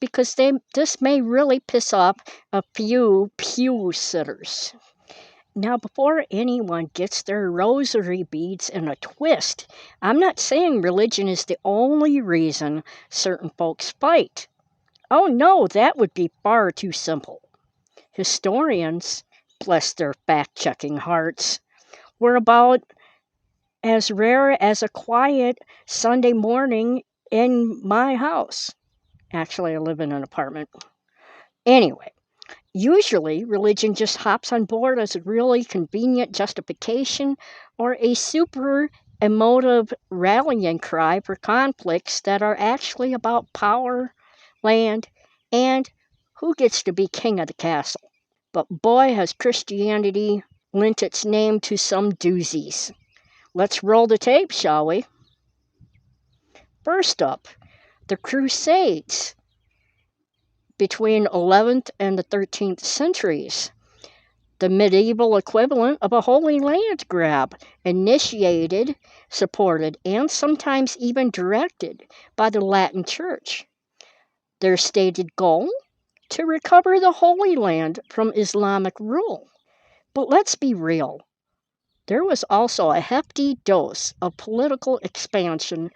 because this may really piss off a few pew sitters. Now, before anyone gets their rosary beads in a twist, I'm not saying religion is the only reason certain folks fight. Oh no, that would be far too simple. Historians, bless their fact-checking hearts, were about as rare as a quiet Sunday morning in my house. Actually, I live in an apartment. Anyway, usually religion just hops on board as a really convenient justification or a super emotive rallying cry for conflicts that are actually about power, land, and who gets to be king of the castle. But boy, has Christianity lent its name to some doozies. Let's roll the tape, shall we? First up, the Crusades between 11th and the 13th centuries, the medieval equivalent of a Holy Land grab, initiated, supported, and sometimes even directed by the Latin Church. Their stated goal? To recover the Holy Land from Islamic rule. But let's be real. There was also a hefty dose of political expansion,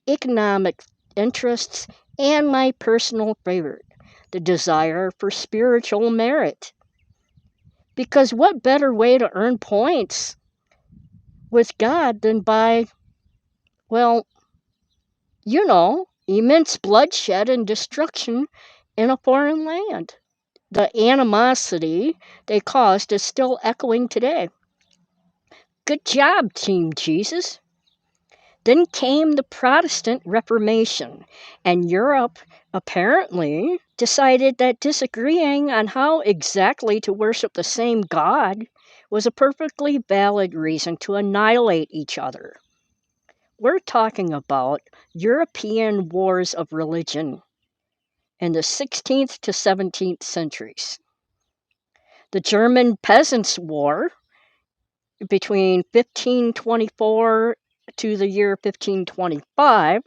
economic interests, and my personal favorite, the desire for spiritual merit. Because what better way to earn points with God than by, well, immense bloodshed and destruction in a foreign land? The animosity they caused is still echoing today. Good job, Team Jesus. Then came the Protestant Reformation, and Europe apparently decided that disagreeing on how exactly to worship the same God was a perfectly valid reason to annihilate each other. We're talking about European wars of religion in the 16th to 17th centuries. The German Peasants' War between 1524 to the year 1525,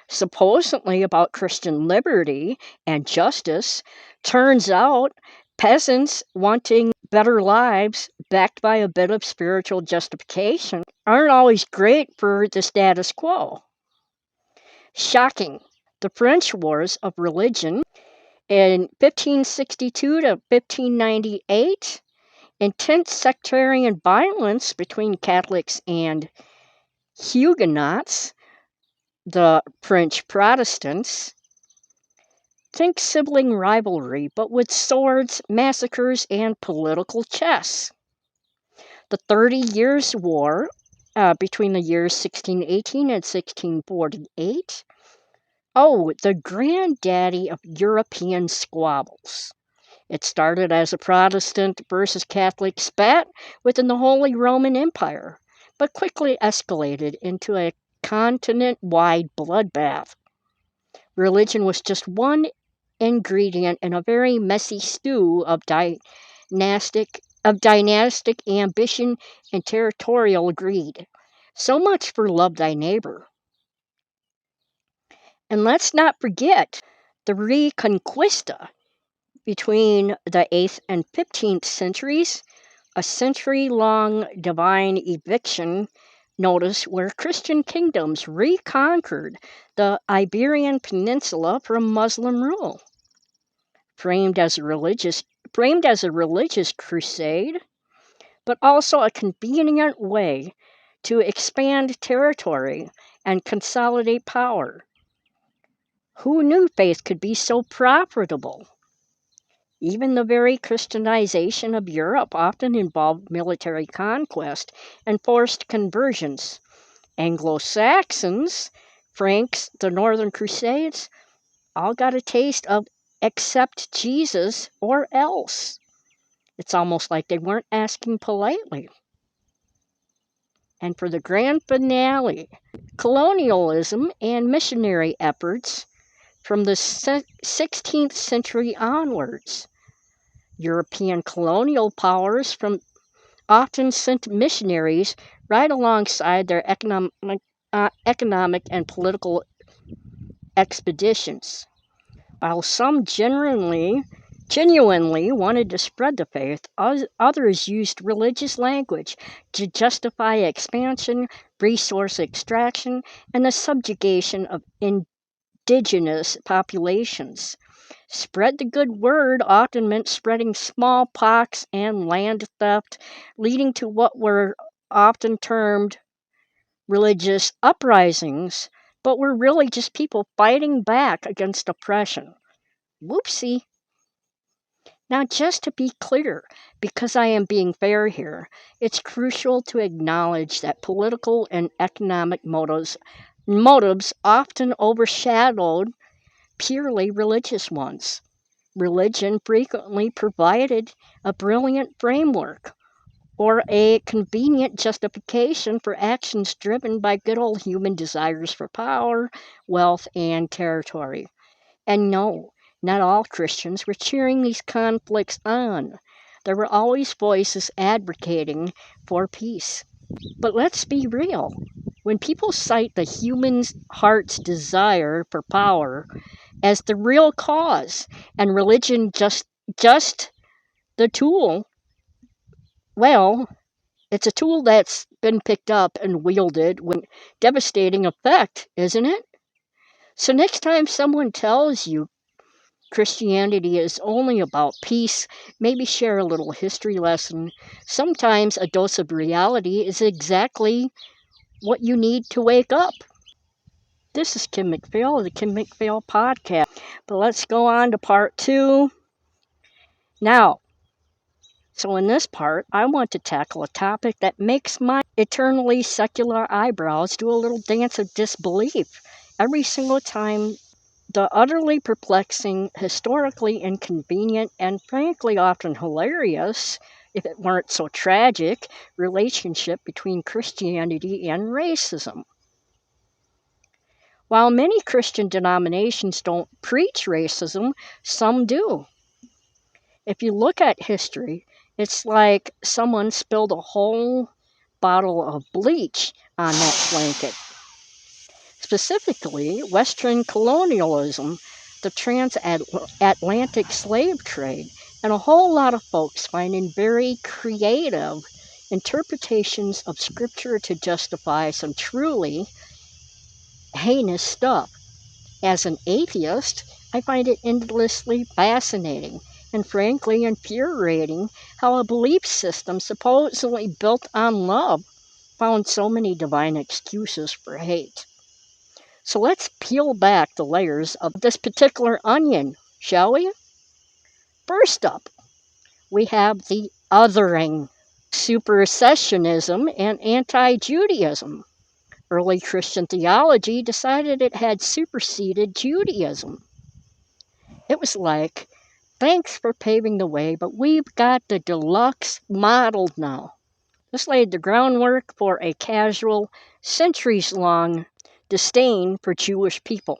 supposedly about Christian liberty and justice, turns out peasants wanting better lives backed by a bit of spiritual justification aren't always great for the status quo. Shocking. The French Wars of Religion in 1562 to 1598, intense sectarian violence between Catholics and Huguenots, the French Protestants. Think sibling rivalry, but with swords, massacres, and political chess. The 30 Years' War between the years 1618 and 1648. Oh, the granddaddy of European squabbles. It started as a Protestant versus Catholic spat within the Holy Roman Empire, but quickly escalated into a continent-wide bloodbath. Religion was just one ingredient in a very messy stew of dynastic ambition and territorial greed. So much for love thy neighbor. And let's not forget the Reconquista between the 8th and 15th centuries, a century-long divine eviction notice where Christian kingdoms reconquered the Iberian Peninsula from Muslim rule. Framed as a religious crusade, but also a convenient way to expand territory and consolidate power. Who knew faith could be so profitable? Even the very Christianization of Europe often involved military conquest and forced conversions. Anglo-Saxons, Franks, the Northern Crusades, all got a taste of accept Jesus or else. It's almost like they weren't asking politely. And for the grand finale, colonialism and missionary efforts from the 16th century onwards. European colonial powers often sent missionaries right alongside their economic and political expeditions. While some genuinely wanted to spread the faith, others used religious language to justify expansion, resource extraction, and the subjugation of indigenous populations. Spread the good word often meant spreading smallpox and land theft, leading to what were often termed religious uprisings, but were really just people fighting back against oppression. Whoopsie. Now, just to be clear, because I am being fair here, it's crucial to acknowledge that political and economic motives often overshadowed purely religious ones. Religion frequently provided a brilliant framework or a convenient justification for actions driven by good old human desires for power, wealth, and territory. And no, not all Christians were cheering these conflicts on. There were always voices advocating for peace. But let's be real. When people cite the human heart's desire for power as the real cause and religion just the tool, well, it's a tool that's been picked up and wielded with devastating effect, isn't it? So next time someone tells you Christianity is only about peace, maybe share a little history lesson. Sometimes a dose of reality is exactly what you need to wake up. This is Kim McPhail of the Kim McPhail Podcast. But let's go on to part 2. Now, so in this part, I want to tackle a topic that makes my eternally secular eyebrows do a little dance of disbelief every single time. The utterly perplexing, historically inconvenient, and frankly often hilarious, if it weren't so tragic, relationship between Christianity and racism. While many Christian denominations don't preach racism, some do. If you look at history, it's like someone spilled a whole bottle of bleach on that blanket. Specifically, Western colonialism, the transatlantic slave trade, and a whole lot of folks finding very creative interpretations of Scripture to justify some truly heinous stuff. As an atheist, I find it endlessly fascinating and frankly infuriating how a belief system supposedly built on love found so many divine excuses for hate. So let's peel back the layers of this particular onion, shall we? First up, we have the othering, supersessionism, and anti-Judaism. Early Christian theology decided it had superseded Judaism. It was like, thanks for paving the way, but we've got the deluxe model now. This laid the groundwork for a casual, centuries-long disdain for Jewish people.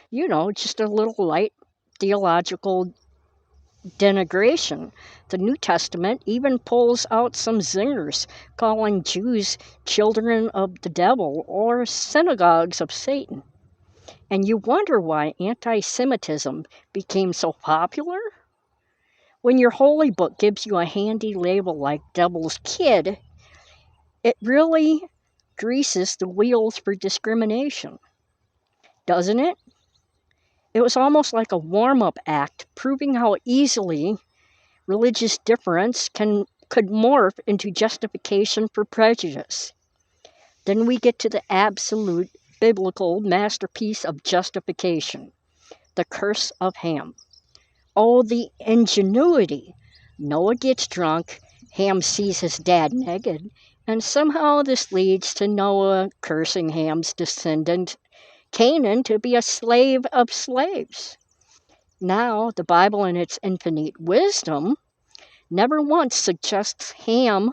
You know, just a little light theological denigration. The New Testament even pulls out some zingers, calling Jews children of the devil or synagogues of Satan. And you wonder why anti-Semitism became so popular? When your holy book gives you a handy label like Devil's Kid, it really greases the wheels for discrimination, doesn't it? It was almost like a warm-up act, proving how easily religious difference could morph into justification for prejudice. Then we get to the absolute biblical masterpiece of justification, the curse of Ham. Oh, the ingenuity! Noah gets drunk, Ham sees his dad naked, and somehow this leads to Noah cursing Ham's descendant, Canaan, to be a slave of slaves. Now, the Bible, in its infinite wisdom, never once suggests Ham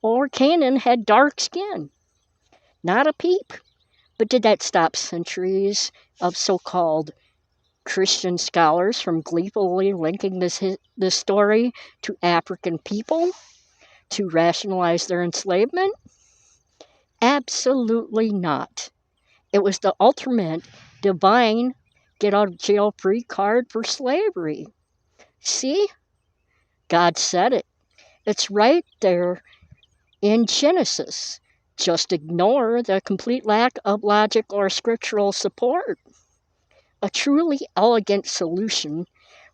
or Canaan had dark skin. Not a peep. But did that stop centuries of so-called Christian scholars from gleefully linking this story to African people to rationalize their enslavement? Absolutely not. It was the ultimate divine get out of jail free card for slavery. See? God said it. It's right there in Genesis. Just ignore the complete lack of logic or scriptural support. A truly elegant solution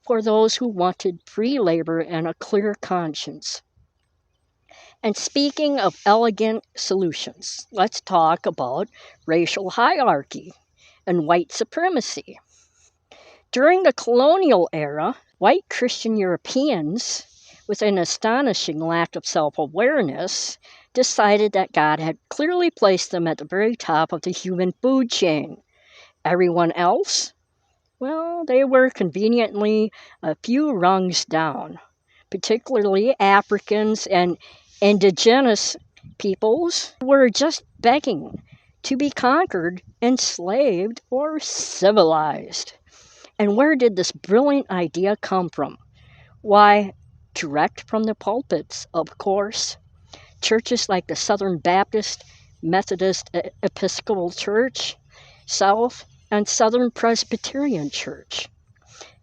for those who wanted free labor and a clear conscience. And speaking of elegant solutions, let's talk about racial hierarchy and white supremacy. During the colonial era, white Christian Europeans, with an astonishing lack of self-awareness, decided that God had clearly placed them at the very top of the human food chain. Everyone else? Well, they were conveniently a few rungs down, particularly Africans and indigenous peoples who were just begging to be conquered, enslaved, or civilized. And where did this brilliant idea come from? Why, direct from the pulpits, of course. Churches like the Southern Baptist, Methodist Episcopal Church, South and Southern Presbyterian Church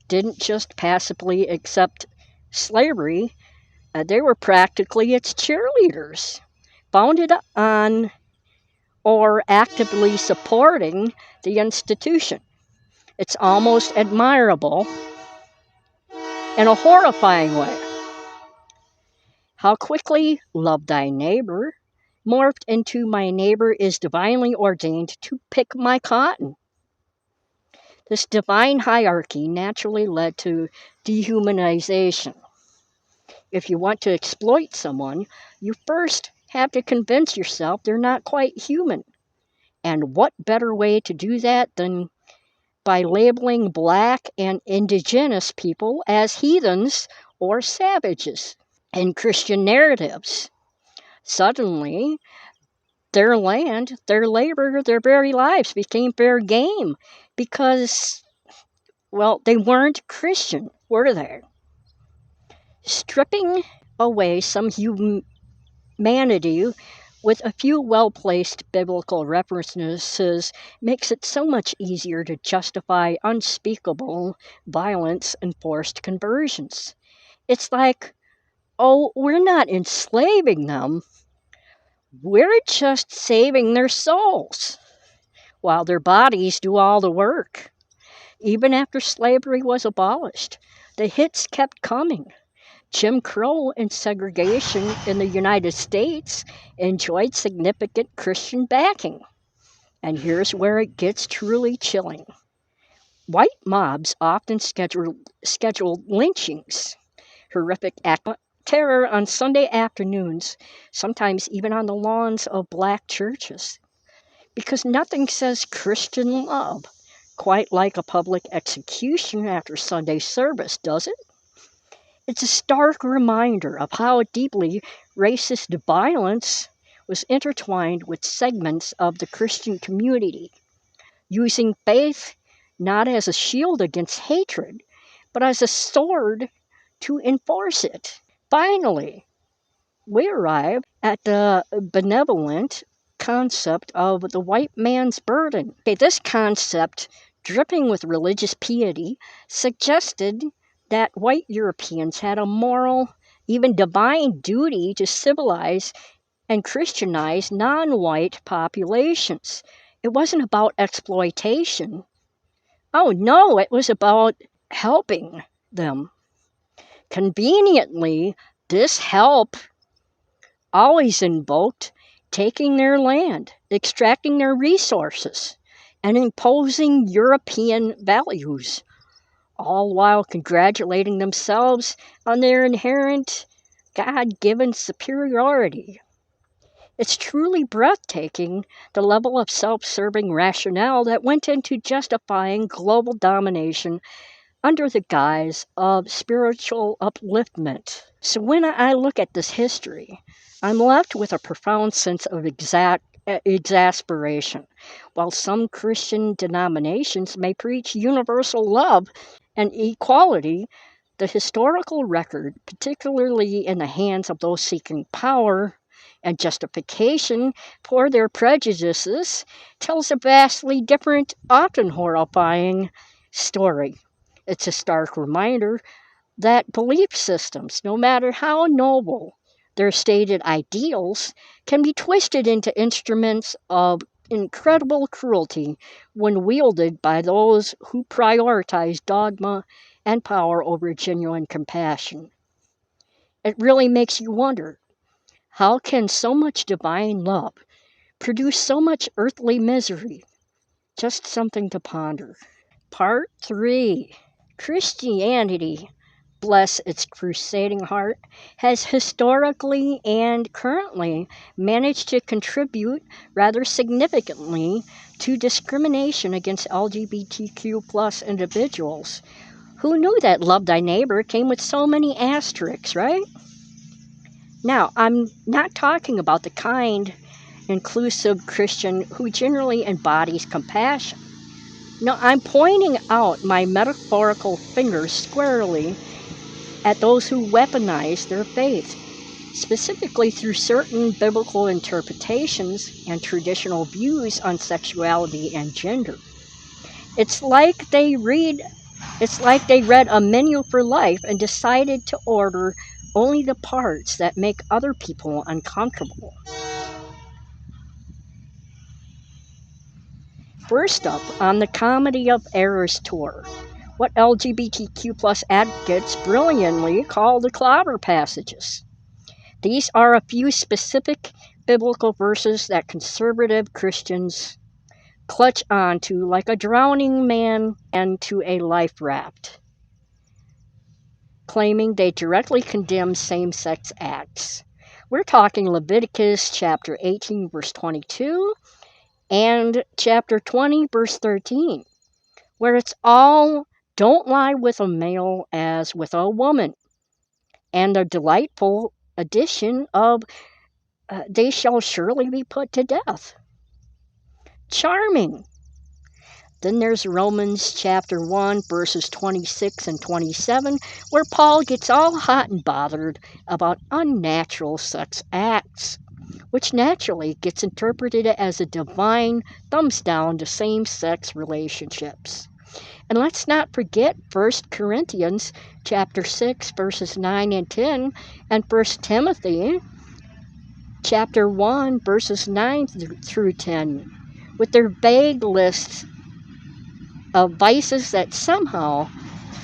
didn't just passively accept slavery, they were practically its cheerleaders, founded on or actively supporting the institution. It's almost admirable in a horrifying way how quickly love thy neighbor morphed into my neighbor is divinely ordained to pick my cotton. This divine hierarchy naturally led to dehumanization. If you want to exploit someone, you first have to convince yourself they're not quite human. And what better way to do that than by labeling black and indigenous people as heathens or savages? In Christian narratives, suddenly their land, their labor, their very lives became fair game because, well, they weren't Christian, were they? Stripping away some humanity with a few well-placed biblical references makes it so much easier to justify unspeakable violence and forced conversions. It's like, oh, we're not enslaving them, we're just saving their souls, while their bodies do all the work. Even after slavery was abolished, the hits kept coming. Jim Crow and segregation in the United States enjoyed significant Christian backing. And here's where it gets truly chilling. White mobs often scheduled lynchings, horrific acts of terror on Sunday afternoons, sometimes even on the lawns of black churches. Because nothing says Christian love quite like a public execution after Sunday service, does it? It's a stark reminder of how deeply racist violence was intertwined with segments of the Christian community, using faith not as a shield against hatred, but as a sword to enforce it. Finally, we arrive at the benevolent concept of the white man's burden. Okay, this concept, dripping with religious piety, suggested that white Europeans had a moral, even divine duty to civilize and Christianize non-white populations. It wasn't about exploitation. Oh no, it was about helping them. Conveniently, this help always invoked taking their land, extracting their resources, and imposing European values, all while congratulating themselves on their inherent God-given superiority. It's truly breathtaking, the level of self-serving rationale that went into justifying global domination under the guise of spiritual upliftment. So when I look at this history, I'm left with a profound sense of exasperation. While some Christian denominations may preach universal love and equality, the historical record, particularly in the hands of those seeking power and justification for their prejudices, tells a vastly different, often horrifying story. It's a stark reminder that belief systems, no matter how noble their stated ideals, can be twisted into instruments of incredible cruelty when wielded by those who prioritize dogma and power over genuine compassion. It really makes you wonder, how can so much divine love produce so much earthly misery? Just something to ponder. Part 3. Christianity, bless its crusading heart, has historically and currently managed to contribute rather significantly to discrimination against LGBTQ plus individuals. Who knew that love thy neighbor came with so many asterisks, right? Now, I'm not talking about the kind, inclusive Christian who generally embodies compassion. No, I'm pointing out my metaphorical finger squarely at those who weaponize their faith, specifically through certain biblical interpretations and traditional views on sexuality and gender. It's like they read a menu for life and decided to order only the parts that make other people uncomfortable. First up on the Comedy of Errors tour, what LGBTQ plus advocates brilliantly call the clobber passages. These are a few specific biblical verses that conservative Christians clutch onto like a drowning man to a life raft, claiming they directly condemn same-sex acts. We're talking Leviticus chapter 18, verse 22, and chapter 20, verse 13, where it's all don't lie with a male as with a woman, and the delightful addition of they shall surely be put to death. Charming. Then there's Romans chapter 1, verses 26 and 27, where Paul gets all hot and bothered about unnatural sex acts, which naturally gets interpreted as a divine thumbs down to same-sex relationships. And let's not forget 1 Corinthians chapter 6, verses 9 and 10, and 1 Timothy chapter 1, verses 9 through 10, with their vague lists of vices that somehow,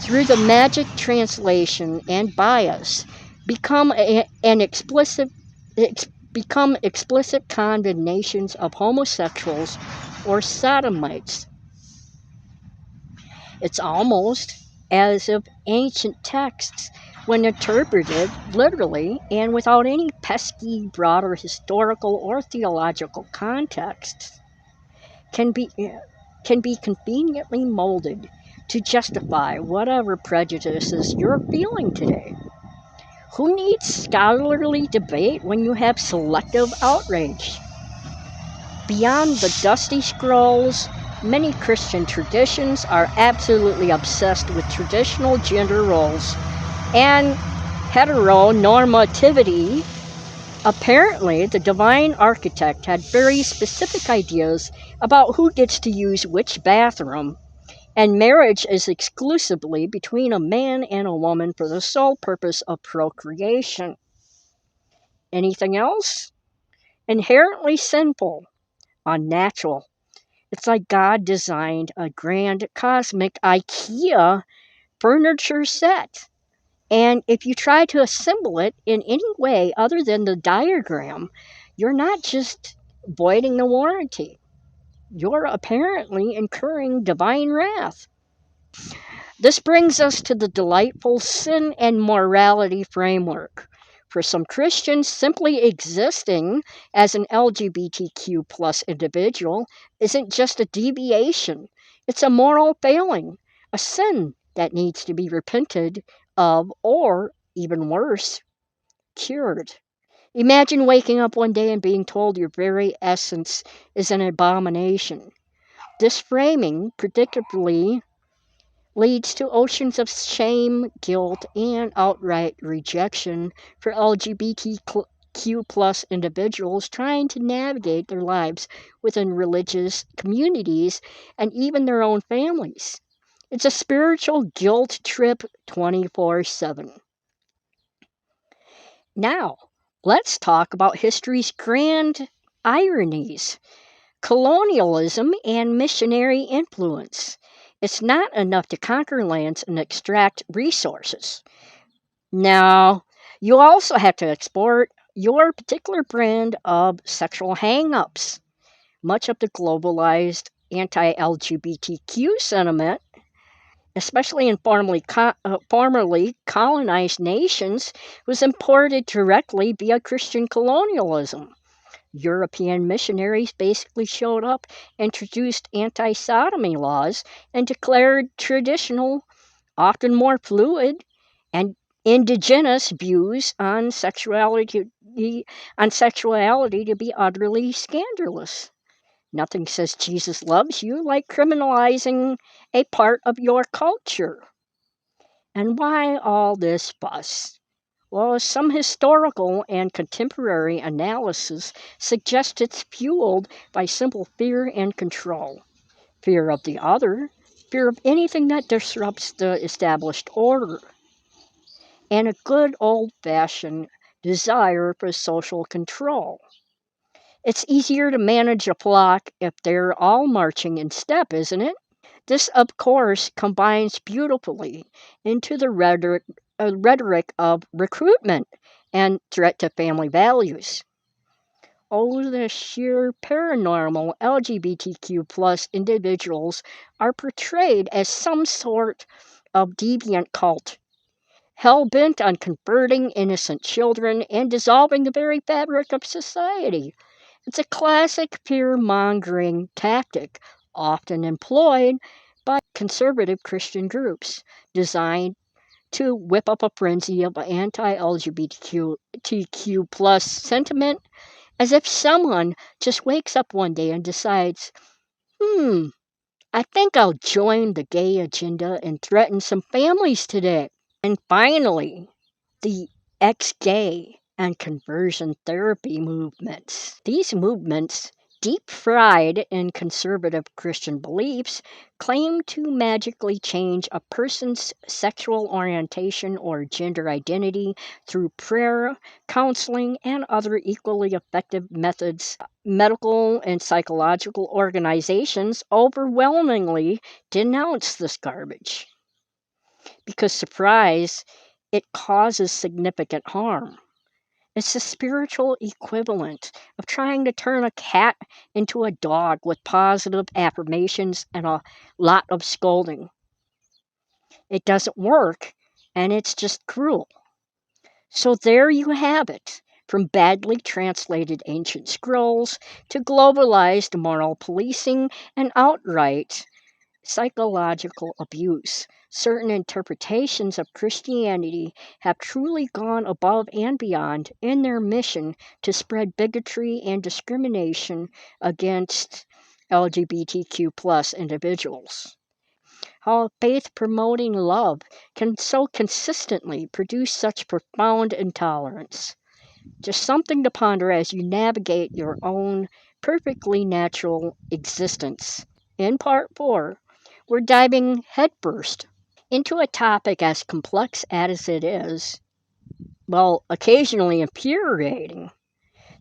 through the magic translation and bias, become explicit condemnations of homosexuals or sodomites. It's almost as if ancient texts, when interpreted literally and without any pesky broader historical or theological context, can be conveniently molded to justify whatever prejudices you're feeling today. Who needs scholarly debate when you have selective outrage? Beyond the dusty scrolls, many Christian traditions are absolutely obsessed with traditional gender roles and heteronormativity. Apparently, the divine architect had very specific ideas about who gets to use which bathroom, and marriage is exclusively between a man and a woman for the sole purpose of procreation. Anything else? Inherently sinful, unnatural. It's like God designed a grand cosmic IKEA furniture set. And if you try to assemble it in any way other than the diagram, you're not just voiding the warranty. You're apparently incurring divine wrath. This brings us to the delightful sin and morality framework. For some Christians, simply existing as an LGBTQ plus individual isn't just a deviation, it's a moral failing, a sin that needs to be repented of, or even worse, cured. Imagine waking up one day and being told your very essence is an abomination. This framing predictably leads to oceans of shame, guilt, and outright rejection for LGBTQ plus individuals trying to navigate their lives within religious communities and even their own families. It's a spiritual guilt trip 24/7. Now, let's talk about history's grand ironies. Colonialism and missionary influence. It's not enough to conquer lands and extract resources. No, you also have to export your particular brand of sexual hang ups. Much of the globalized anti LGBTQ sentiment, especially in formerly colonized nations, was imported directly via Christian colonialism. European missionaries basically showed up, introduced anti sodomy laws, and declared traditional, often more fluid, and indigenous views on sexuality to be utterly scandalous. Nothing says Jesus loves you like criminalizing a part of your culture. And why all this fuss? Well, some historical and contemporary analysis suggests it's fueled by simple fear and control. Fear of the other, fear of anything that disrupts the established order, and a good old fashioned desire for social control. It's easier to manage a flock if they're all marching in step, isn't it? This, of course, combines beautifully into the rhetoric of recruitment and threat to family values. Oh, the sheer paranormal LGBTQ plus individuals are portrayed as some sort of deviant cult, hell bent on converting innocent children and dissolving the very fabric of society. It's a classic fear mongering tactic, often employed by conservative Christian groups, designed to whip up a frenzy of anti LGBTQ plus sentiment, as if someone just wakes up one day and decides, I think I'll join the gay agenda and threaten some families today. And finally, the ex gay and conversion therapy movements. These movements, deep fried in conservative Christian beliefs, claim to magically change a person's sexual orientation or gender identity through prayer, counseling, and other equally effective methods. Medical and psychological organizations overwhelmingly denounce this garbage because, surprise, it causes significant harm. It's the spiritual equivalent of trying to turn a cat into a dog with positive affirmations and a lot of scolding. It doesn't work, and it's just cruel. So there you have it. From badly translated ancient scrolls to globalized moral policing and outright psychological abuse. Certain interpretations of Christianity have truly gone above and beyond in their mission to spread bigotry and discrimination against LGBTQ plus individuals. How faith promoting love can so consistently produce such profound intolerance. Just something to ponder as you navigate your own perfectly natural existence. In part 4, we're diving headfirst into a topic as complex as it is, well, occasionally infuriating: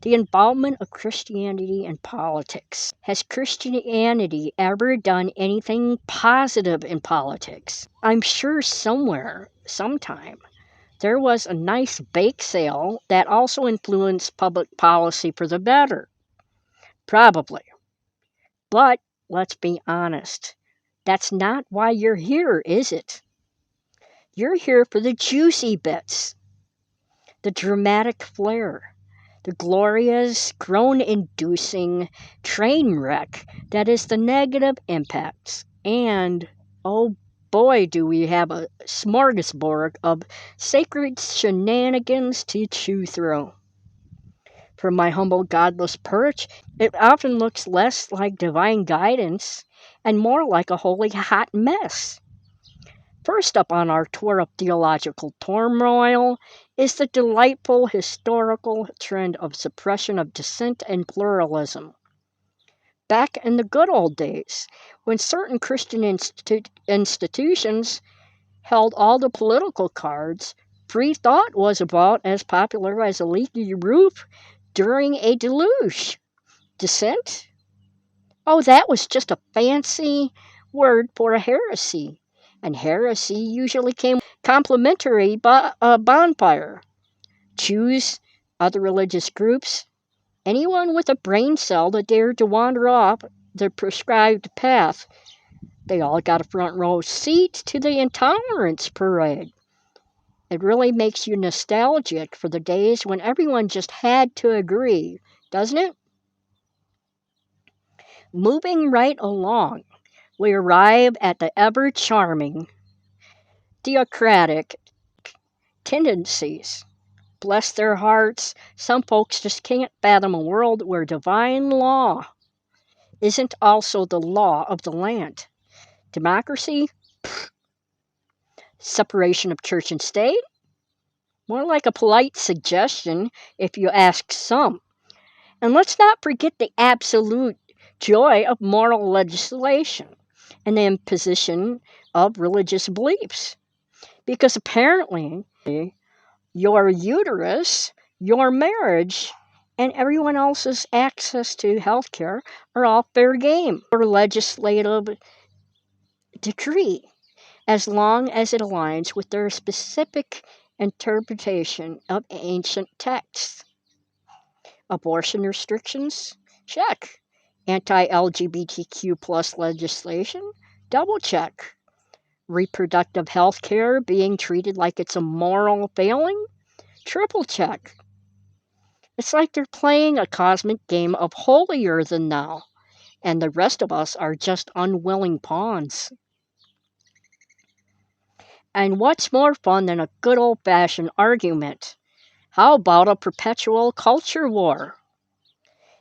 the involvement of Christianity in politics. Has Christianity ever done anything positive in politics? I'm sure somewhere, sometime, there was a nice bake sale that also influenced public policy for the better. Probably. But let's be honest. That's not why you're here, is it? You're here for the juicy bits, the dramatic flair, the glorious, groan inducing train wreck that is the negative impacts. And, oh boy, do we have a smorgasbord of sacred shenanigans to chew through. From my humble godless perch, it often looks less like divine guidance and more like a holy hot mess. First up on our tour of theological turmoil is the delightful historical trend of suppression of dissent and pluralism. back in the good old days when certain Christian institutions held all the political cards. Free thought was about as popular as a leaky roof during a deluge. Dissent? Oh, that was just a fancy word for a heresy. And heresy usually came complimentary bonfire. Choose other religious groups. Anyone with a brain cell that dared to wander off the prescribed path, they all got a front row seat to the intolerance parade. It really makes you nostalgic for the days when everyone just had to agree, doesn't it? Moving right along, we arrive at the ever charming theocratic tendencies. Bless their hearts, some folks just can't fathom a world where divine law isn't also the law of the land. Democracy? Separation of church and state? More like a polite suggestion if you ask some. And let's not forget the absolute joy of moral legislation and the imposition of religious beliefs. Because apparently, your uterus, your marriage, and everyone else's access to health care are all fair game for legislative decree, as long as it aligns with their specific interpretation of ancient texts. Abortion restrictions? Check. Anti-LGBTQ plus legislation? Double check. Reproductive health care being treated like it's a moral failing? Triple check. It's like they're playing a cosmic game of holier than thou, and the rest of us are just unwilling pawns. And what's more fun than a good old-fashioned argument? How about a perpetual culture war?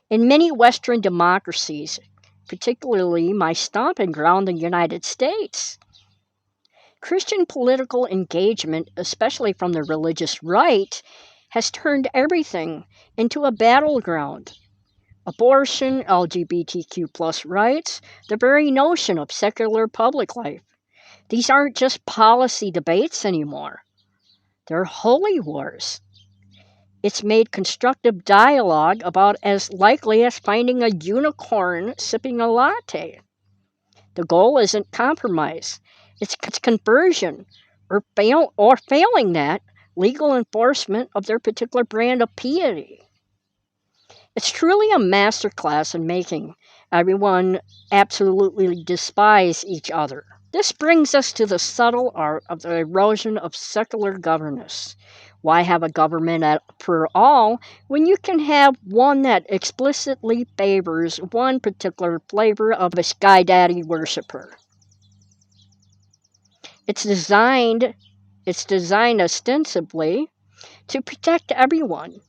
In many Western democracies, particularly my stomping ground, the United States, Christian political engagement, especially from the religious right, has turned everything into a battleground. Abortion, LGBTQ plus rights, the very notion of secular public life. These aren't just policy debates anymore. They're holy wars. It's made constructive dialogue about as likely as finding a unicorn sipping a latte. The goal isn't compromise, it's conversion, or failing that, legal enforcement of their particular brand of piety. It's truly a masterclass in making everyone absolutely despise each other. This brings us to the subtle art of the erosion of secular governance. Why have a government for all when you can have one that explicitly favors one particular flavor of a sky daddy worshiper? It's designed ostensibly to protect everyone,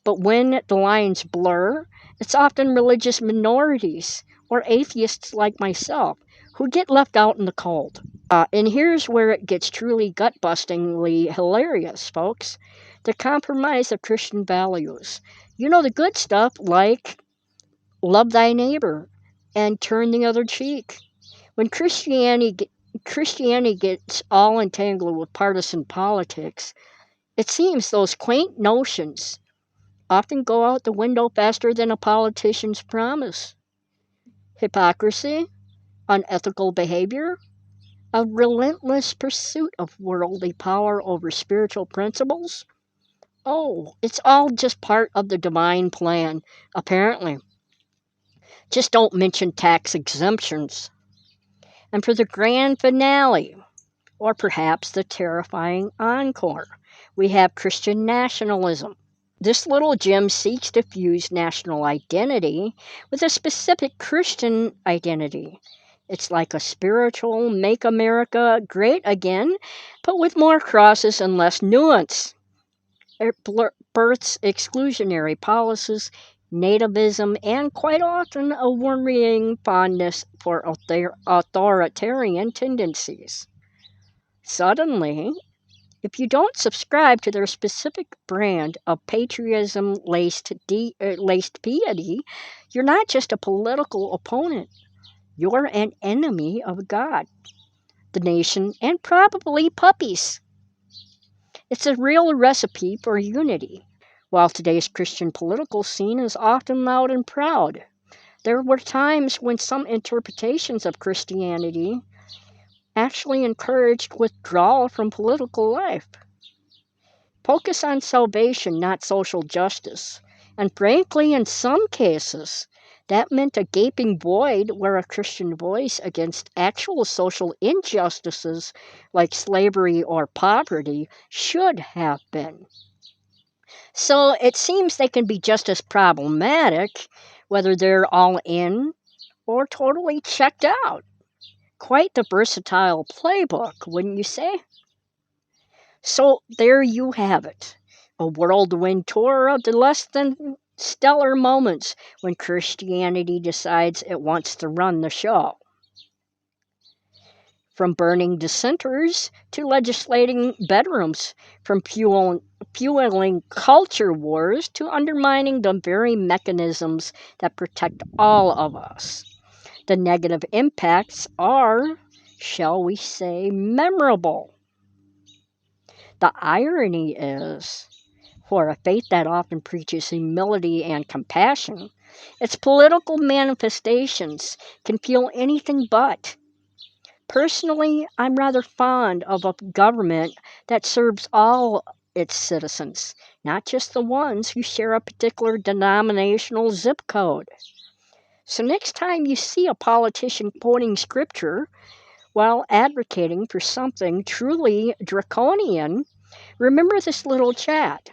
but when the lines blur, it's often religious minorities or atheists like myself who get left out in the cold. And here's where it gets truly gut-bustingly hilarious, folks. The compromise of Christian values. You know, the good stuff like love thy neighbor and turn the other cheek. When Christianity gets all entangled with partisan politics, it seems those quaint notions often go out the window faster than a politician's promise. Hypocrisy, unethical behavior, a relentless pursuit of worldly power over spiritual principles. Oh, it's all just part of the divine plan, apparently. Just don't mention tax exemptions. And for the grand finale, or perhaps the terrifying encore, we have Christian nationalism. This little gem seeks to fuse national identity with a specific Christian identity. It's like a spiritual Make America Great Again, but with more crosses and less nuance. It births exclusionary policies, nativism, and quite often a worrying fondness for authoritarian tendencies. Suddenly, If you don't subscribe to their specific brand of patriotism laced piety, you're not just a political opponent, you're an enemy of God, the nation, and probably puppies. It's a real recipe for unity. While today's Christian political scene is often loud and proud, there were times when some interpretations of Christianity actually encouraged withdrawal from political life. Focus on salvation, not social justice. And frankly, in some cases, that meant a gaping void where a Christian voice against actual social injustices like slavery or poverty should have been. So it seems they can be just as problematic whether they're all in or totally checked out. Quite the versatile playbook, wouldn't you say? So there you have it, a whirlwind tour of the less than stellar moments when Christianity decides it wants to run the show. From burning dissenters to legislating bedrooms, from fueling culture wars to undermining the very mechanisms that protect all of us. The negative impacts are, shall we say, memorable. The irony is, for a faith that often preaches humility and compassion, its political manifestations can feel anything but. Personally, I'm rather fond of a government that serves all its citizens, not just the ones who share a particular denominational zip code. So next time you see a politician quoting scripture while advocating for something truly draconian, remember this little chat.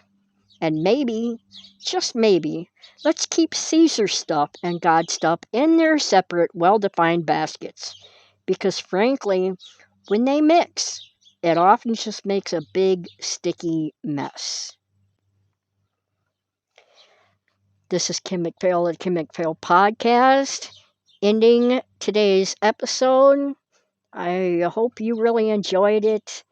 And maybe, just maybe, let's keep Caesar stuff and God stuff in their separate, well-defined baskets. Because frankly, when they mix, it often just makes a big, sticky mess. This is Kim McPhail at Kim McPhail Podcast, ending today's episode. I hope you really enjoyed it.